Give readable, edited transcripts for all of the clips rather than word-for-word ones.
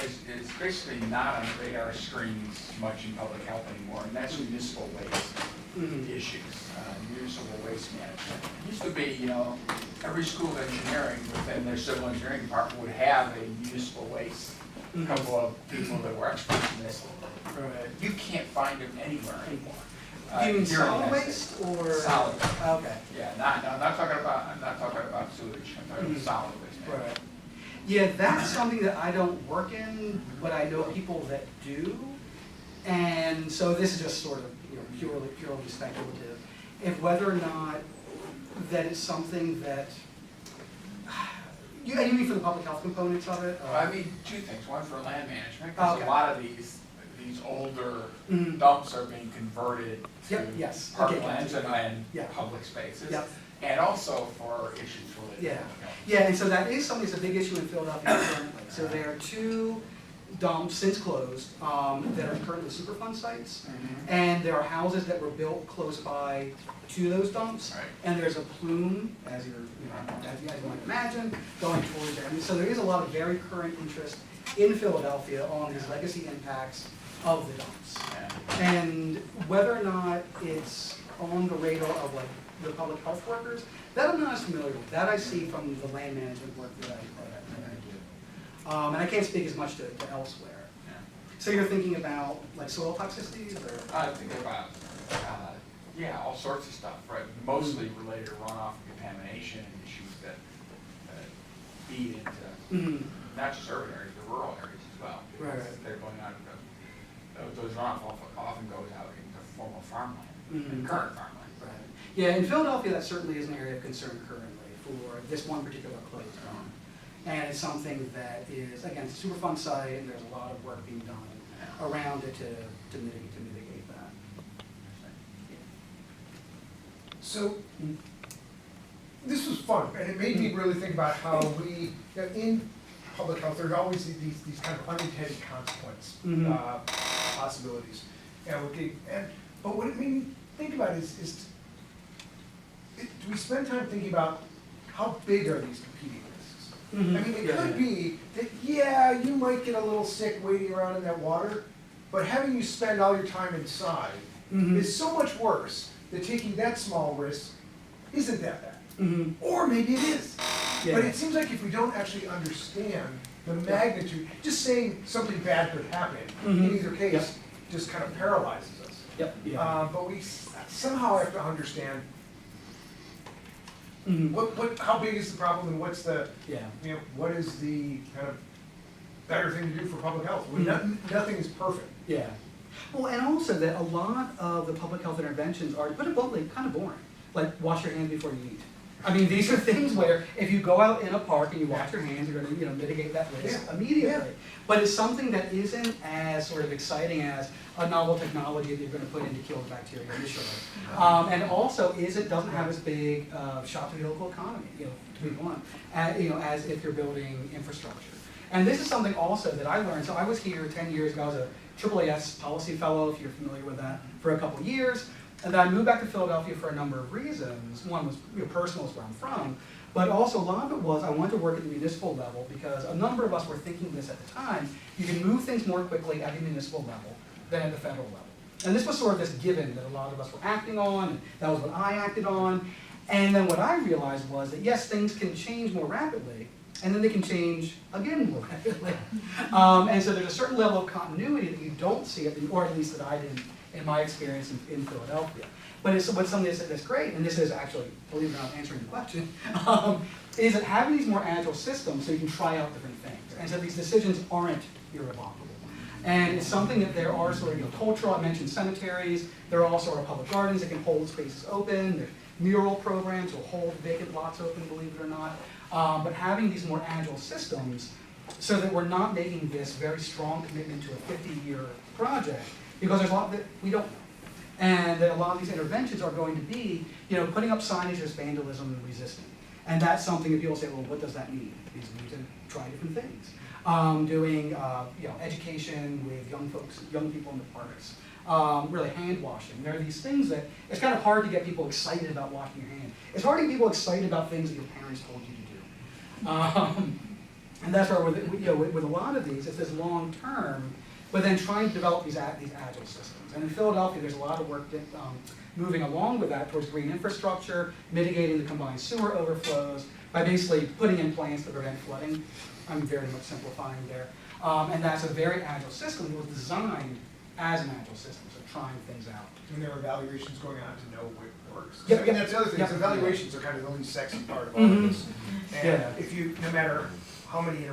is basically not on the radar screens much in public health anymore, and that's municipal waste issues, municipal waste management. It used to be, you know, every school of engineering within their civil engineering department would have a municipal waste, a couple of people that were experts in this. Right. You can't find them anywhere anymore. Do you mean here in solid Essex. waste or? Solid waste. Okay. Yeah, I'm not talking about sewage, I'm talking about solid waste management. Right. Yeah, that's something that I don't work in, but I know people that do. And so this is just sort of, you know, purely speculative. If whether or not that is something that, you mean for the public health components of it? Well, I mean, two things. One for land management, because Okay. a lot of these older dumps are being converted to Yes. parklands and Yeah. public spaces. Yep. And also for issues related to Yeah. public health. Yeah, and so that is something that's a big issue in Philadelphia currently. So there are 2 dumps, since closed, that are currently Superfund sites. And there are houses that were built close by to those dumps. Right. And there's a plume, as you guys might imagine, going towards there. And so there is a lot of very current interest in Philadelphia on these legacy impacts of the dumps. Yeah. And whether or not it's on the radar of like the public health workers, that I'm not as familiar with. That I see from the land management work that I do. And I can't speak as much to elsewhere. Yeah. So you're thinking about like soil toxicities or? I think about, yeah, all sorts of stuff, right? Mostly related to runoff and contamination and issues that feed into not just urban areas, but rural areas as well. Because Right. they're going out, those runoff often goes out into formal farmland, and current farmland. Right. Yeah, in Philadelphia, that certainly is an area of concern currently for this one particular closed dump. And it's something that is, again, it's a Superfund site, and there's a lot of work being done around it to mitigate that. So, this was fun, and it made me really think about how we, you know, in public health, there's always these kind of unintended consequence possibilities. But what it made me think about is do we spend time thinking about how big are these competing risks? I mean, it could be that, yeah, you might get a little sick wading around in that water, but having you spend all your time inside is so much worse that taking that small risk isn't that bad. Or maybe it is. Yeah. But it seems like if we don't actually understand the magnitude, just saying something bad could happen in either case just kind of paralyzes us. Yep. But we somehow have to understand how big is the problem and what's the, you know, what is the kind of better thing to do for public health? When nothing is perfect. Yeah. Well, and also that a lot of the public health interventions are, to put it bluntly, kind of boring. Like wash your hands before you eat. I mean, these are things where if you go out in a park and you wash your hands, you're going to, mitigate that risk immediately. Yeah. But it's something that isn't as sort of exciting as a novel technology that you're going to put in to kill the bacteria initially. And also doesn't have as big shock to the local economy, to be blunt, as if you're building infrastructure. And this is something also that I learned. So I was here 10 years ago as a AAAS policy fellow, if you're familiar with that, for a couple of years. And then I moved back to Philadelphia for a number of reasons. One was personal, is where I'm from, but also a lot of it was I wanted to work at the municipal level because a number of us were thinking this at the time. You can move things more quickly at the municipal level than at the federal level. And this was sort of this given that a lot of us were acting on, and that was what I acted on. And then what I realized was that yes, things can change more rapidly, and then they can change again more rapidly. And so there's a certain level of continuity that you don't see, or at least that I didn't in my experience in Philadelphia. But it's something that's great, and this is actually, believe it or not, answering the question, is that having these more agile systems so you can try out different things. And so these decisions aren't irrevocable. And it's something that there are sort of cultural, I mentioned cemeteries, there are also our public gardens that can hold spaces open, there's mural programs that will hold vacant lots open, believe it or not. But having these more agile systems so that we're not making this very strong commitment to a 50-year project, because there's a lot that we don't know. And that a lot of these interventions are going to be, putting up signage as vandalism and resisting. And that's something that people say, well, what does that mean? Because we need to try different things. Doing, education with young people in the parks. Really hand washing. There are these things that, it's kind of hard to get people excited about washing your hands. It's hard to get people excited about things that your parents told you to do. And that's where with a lot of these, it's this long term, but then trying to develop these agile systems. And in Philadelphia, there's a lot of work that, moving along with that towards green infrastructure, mitigating the combined sewer overflows, by basically putting in plans to prevent flooding. I'm very much simplifying there. And that's a very agile system. It was designed as an agile system, so trying things out. And there are evaluations going on to know what works. Yeah, I mean, yeah, that's the other thing, yeah. is evaluations are kind of the least sexy part of all of this. And Yeah. if you, no matter how many,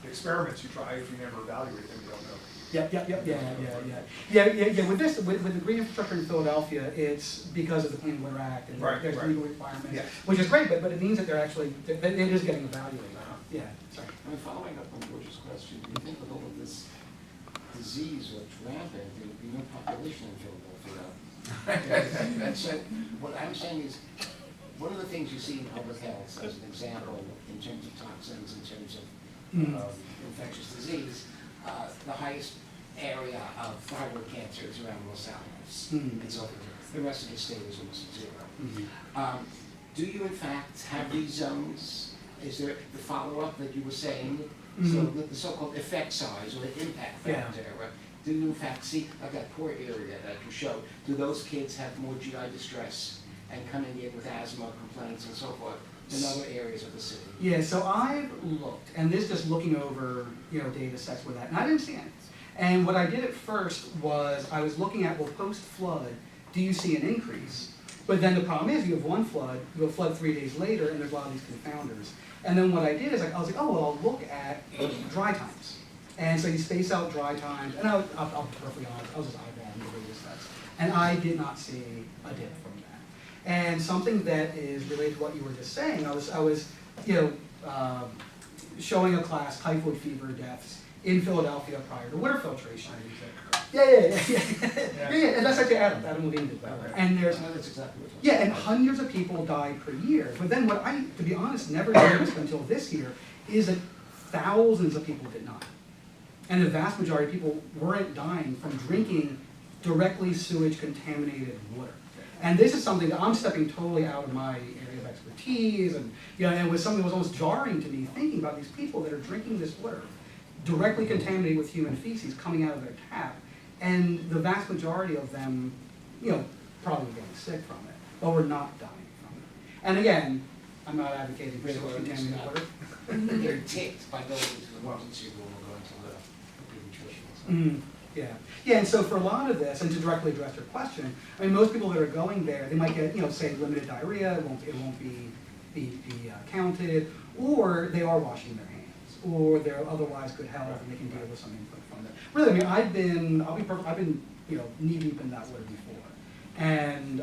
experiments you try, if you never evaluate them, you don't know. Yeah. With this, with the green infrastructure in Philadelphia, it's because of the Clean Water Act and Right, there's right. legal requirements, Yeah. which is great, but it means that it is getting evaluated. Yeah, sorry. I mean, following up on George's question, do you think with all of this disease that's rampant, there would be no population in Philadelphia? And so, what I'm saying is, one of the things you see in public health as an example in terms of toxins, in terms of infectious disease, the highest area of thyroid cancer is around Los Alamos. It's over here. The rest of the state is almost zero. Do you in fact have these zones? Is there the follow-up that you were saying? So the so-called effect size or the impact factor, do you in fact see, like that poor area that you showed, do those kids have more GI distress and coming in with asthma complaints and so forth in other areas of the city? Yeah, so I've looked, and this just looking over, data sets with that, and I didn't see any. And what I did at first was I was looking at, well, post-flood, do you see an increase? But then the problem is you have one flood, you have a flood 3 days later, and there's a lot of these confounders. And then what I did is I was like, oh, well, I'll look at dry times. And so you space out dry times, and I'll be perfectly honest, I was just eyeballing the data sets. And I did not see a dip from that. And something that is related to what you were just saying, I was showing a class typhoid fever deaths in Philadelphia prior to water filtration. Yeah, and that's actually Adam Levine did that. And there's, That's exactly what yeah, and hundreds of people die per year. But then what I, to be honest, never noticed until this year is that thousands of people did not. And the vast majority of people weren't dying from drinking directly sewage contaminated water. And this is something that I'm stepping totally out of my area of expertise, and and it was something that was almost jarring to me thinking about these people that are drinking this water directly contaminated with human feces coming out of their tap, and the vast majority of them, probably getting sick from it, but we're not dying from it. And again, I'm not advocating for sewage contaminated water. They're ticked by going into the emergency room or going to the pediatrician. Yeah, and so for a lot of this, and to directly address your question, I mean, most people that are going there, they might get, say, limited diarrhea, it won't be counted, or they are washing their hands, or they're otherwise good health, and they can deal with some input from it. Really, I mean, I've been knee deep in that water before, and